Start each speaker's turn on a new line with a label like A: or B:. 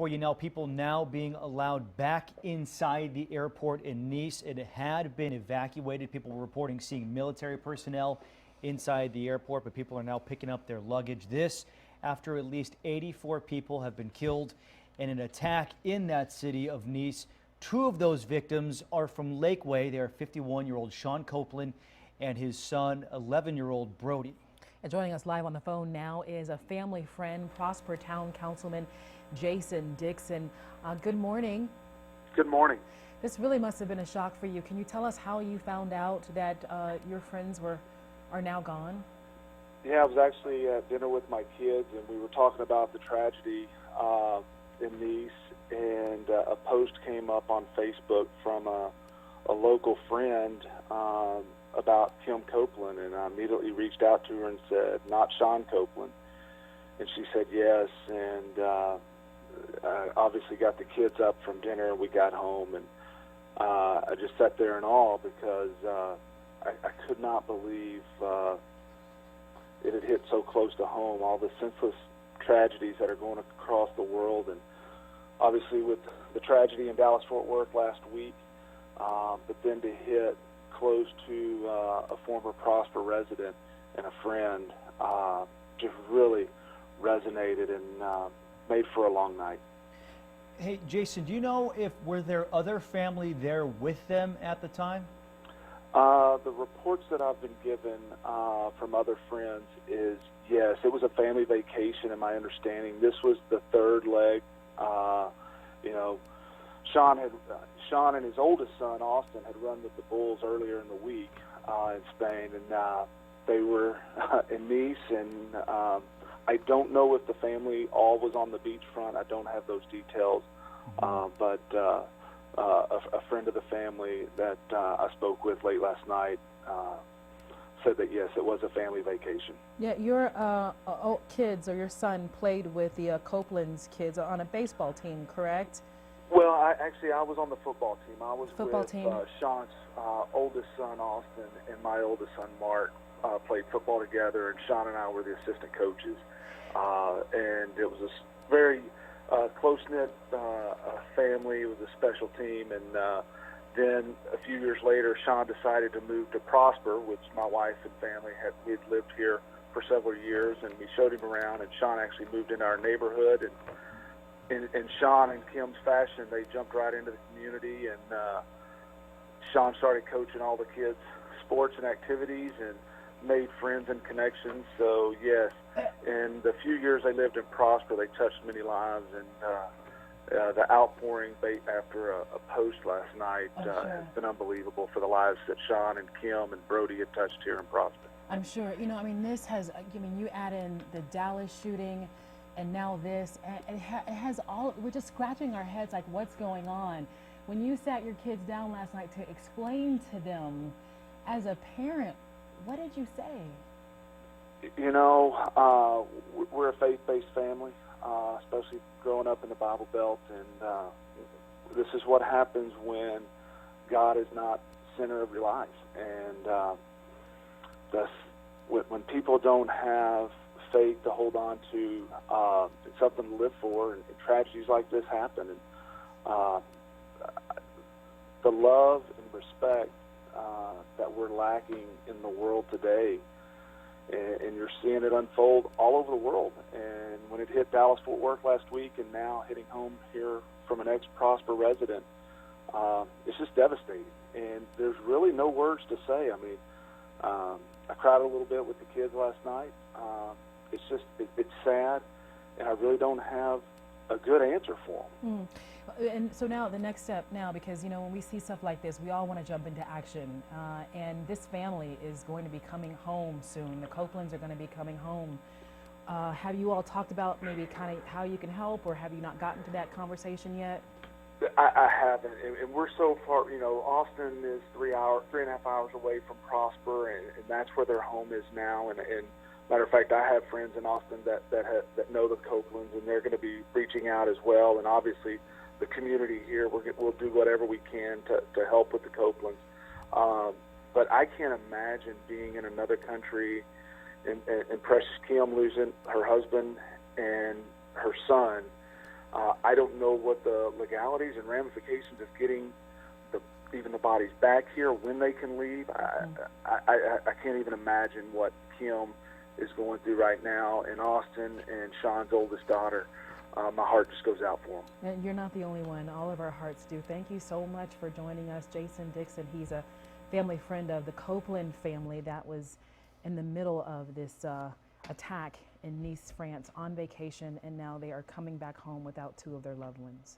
A: for you now. People now being allowed back inside the airport in Nice. It had been evacuated. People were reporting seeing military personnel inside the airport, but people are now picking up their luggage. This after at least 84 people have been killed in an attack in that city of Nice. Two of those victims are from Lakeway. They are 51-year-old Sean Copeland and his son, 11-year-old Brody.
B: And joining us live on the phone now is a family friend, Prosper Town Councilman Jason Dixon. Good morning.
C: Good morning.
B: This really must have been a shock for you. Can you tell us how you found out that your friends are now gone?
C: Yeah, I was actually at dinner with my kids, and we were talking about the tragedy in Nice, and a post came up on Facebook from a local friend about Kim Copeland, and I immediately reached out to her and said, "Not Sean Copeland," and she said yes, and I obviously got the kids up from dinner, and we got home, and I just sat there in awe because I could not believe it had hit so close to home, all the senseless tragedies that are going across the world, and obviously with the tragedy in Dallas-Fort Worth last week, but then to hit close to a former Prosper resident and a friend, just really resonated and made for a long night.
A: Hey, Jason, do you know if were there other family there with them at the time?
C: The reports that I've been given from other friends is yes, it was a family vacation. In my understanding, this was the third leg. Sean and his oldest son Austin had run with the Bulls earlier in the week in Spain, and they were in Nice. And I don't know if the family all was on the beachfront. I don't have those details, but. A friend of the family that I spoke with late last night said that yes, it was a family vacation.
B: Yeah, your kids or your son played with the Copeland's kids on a baseball team, correct?
C: Well, I was on the football team. I was with
B: team.
C: Sean's oldest son Austin and my oldest son Mark played football together, and Sean and I were the assistant coaches, and it was a very close-knit family. It was a special team, and then a few years later, Sean decided to move to Prosper, which my wife and family we'd lived here for several years, and we showed him around, and Sean actually moved into our neighborhood, and in Sean and Kim's fashion, they jumped right into the community, and Sean started coaching all the kids' sports and activities, and made friends and connections. So yes, in the few years they lived in Prosper, they touched many lives, and the outpouring after a post last night has been unbelievable for the lives that Sean and Kim and Brody had touched here in Prosper.
B: I'm sure. This has, you add in the Dallas shooting and now this, and it has all, we're just scratching our heads like what's going on. When you sat your kids down last night to explain to them as a parent, what did you say? We're a faith-based family, especially growing up in the Bible Belt, and this is what happens when God is not center of your life. And when people don't have faith to hold on to, it's something to live for, and tragedies like this happen. And the love and respect that we're lacking in the world today, and you're seeing it unfold all over the world. And when it hit Dallas-Fort Worth last week, and now hitting home here from an ex-Prosper resident, it's just devastating. And there's really no words to say. I cried a little bit with the kids last night. It's sad, and I really don't have a good answer for them. And so now the next step now, because when we see stuff like this, we all want to jump into action, and this family is going to be coming home soon. The Copelands are going to be coming home. Have you all talked about maybe kind of how you can help, or have you not gotten to that conversation yet?
C: I haven't, and we're so far. Austin is 3.5 hours away from Prosper, and that's where their home is now. And matter of fact, I have friends in Austin that know the Copelands, and they're going to be reaching out as well. And obviously, the community here, we'll do whatever we can to help with the Copelands. But I can't imagine being in another country and Precious Kim losing her husband and her son I don't know what the legalities and ramifications of getting even the bodies back here, when they can leave. I can't even imagine what Kim is going through right now, and Austin and Sean's oldest daughter. My heart just goes out for them.
D: And you're not the only one. All of our hearts do. Thank you so much for joining us. Jason Dixon, he's a family friend of the Copeland family that was in the middle of this attack in Nice, France, on vacation, and now they are coming back home without two of their loved ones.